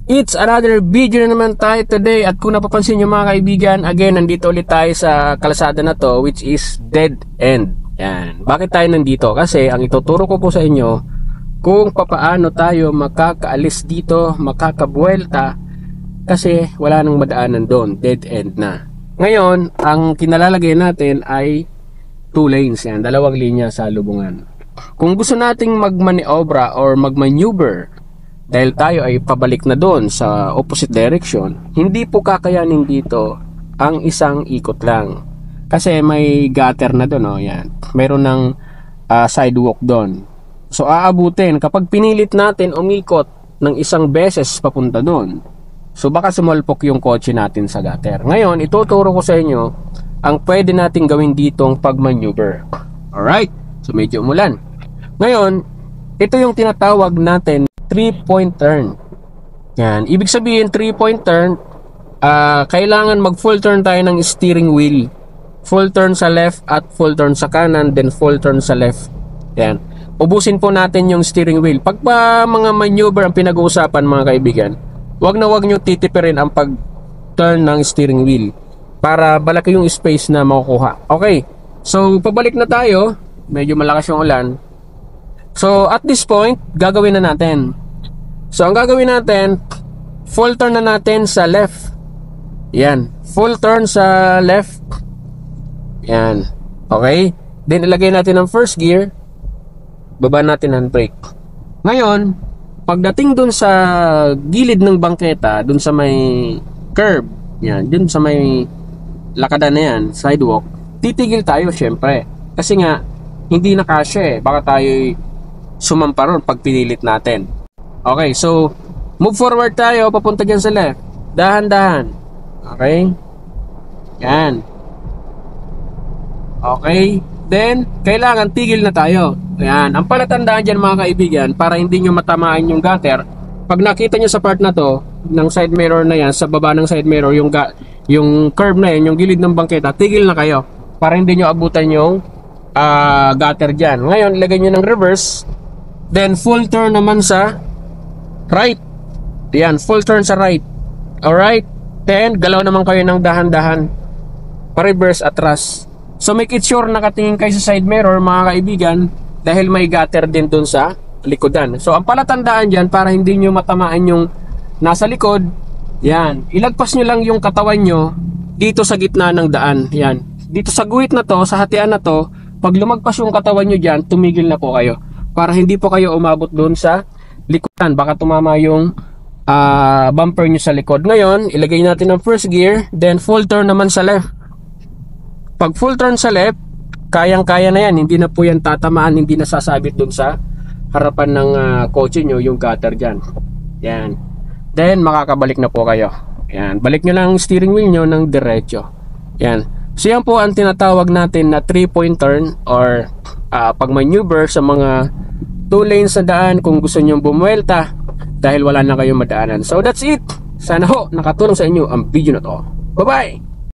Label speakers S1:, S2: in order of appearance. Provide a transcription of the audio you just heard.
S1: It's another video na naman tayo today. At kung napapansin nyo mga kaibigan, again, nandito ulit tayo sa kalsada na to, which is dead end. Yan. Bakit tayo nandito? Kasi ang ituturo ko po sa inyo kung papaano tayo makakaalis dito, makakabuelta, kasi wala nang madaanan doon, dead end na. Ngayon, ang kinalalagay natin ay 2 lanes yan, 2 linya sa lubungan. Kung gusto nating magmaniobra or magmaneuver dahil tayo ay pabalik na doon sa opposite direction, hindi po kakayanin dito ang isang ikot lang. Kasi may gutter na doon, oh, yan. Mayroon ng sidewalk doon. So aabutin, kapag pinilit natin umikot ng isang beses papunta doon, so baka sumulpok yung kotse natin sa gutter. Ngayon, ituturo ko sa inyo ang pwede nating gawin ditong pagmaneuver. Alright, so medyo umulan. Ngayon, ito yung tinatawag natin 3-point turn. Yan, ibig sabihin 3-point turn, kailangan mag full turn tayo ng steering wheel. Full turn sa left at full turn sa kanan, then full turn sa left. Yan. Ubusin po natin yung steering wheel. Pag pa mga maneuver ang pinag-uusapan mga kaibigan, wag nyo titipirin ang pag-turn ng steering wheel para balaki yung space na makukuha. Okay, so pabalik na tayo. Medyo malakas yung ulan. So at this point, gagawin na natin. So ang gagawin natin, full turn na natin sa left. Yan, full turn sa left. Yan, okay. Then ilagay natin ang first gear, baba natin ang brake. Ngayon, pagdating dun sa gilid ng bangketa, dun sa may curb, yan, dun sa may lakada na yan, sidewalk, titigil tayo syempre. Kasi nga, hindi na kasya eh. Baka tayo sumampa ron pag pinilit natin. Okay, so move forward tayo papunta dyan sa left. Dahan-dahan. Okay, yan. Okay, then kailangan tigil na tayo. Yan, ang palatandaan dyan mga kaibigan, para hindi nyo matamaan yung gutter, pag nakita nyo sa part na to ng side mirror na yan, sa baba ng side mirror, yung curve na yan, yung gilid ng bangketa, tigil na kayo para hindi nyo abutan yung gutter dyan. Ngayon, ilagay nyo ng reverse, then full turn naman sa right. Yan, full turn sa right. Alright, then galaw naman kayo ng dahan-dahan pa-reverse atras. So make it sure nakatingin kayo sa side mirror mga kaibigan, dahil may gutter din dun sa likodan. So ang palatandaan dyan, para hindi nyo matamaan yung nasa likod, yan, ilagpas nyo lang yung katawan nyo dito sa gitna ng daan. Yan, dito sa guhit na to, sa hatian na to, pag lumagpas yung katawan nyo dyan, tumigil na po kayo para hindi po kayo umabot doon sa likodan. Baka tumama yung bumper nyo sa likod. Ngayon, ilagay natin ang first gear, then full turn naman sa left. Pag full turn sa left, kayang-kaya na yan. Hindi na po yan tatamaan, hindi na sasabit doon sa harapan ng kotse nyo yung gutter dyan. Yan. Then, makakabalik na po kayo. Yan. Balik nyo lang ang steering wheel nyo ng diretso. Yan. So yan po ang tinatawag natin na 3-point turn or pag-maneuver sa mga 2 lanes na daan kung gusto nyo bumuelta dahil wala na kayong madaanan. So that's it. Sana ho nakatulong sa inyo ang video na to. Bye bye.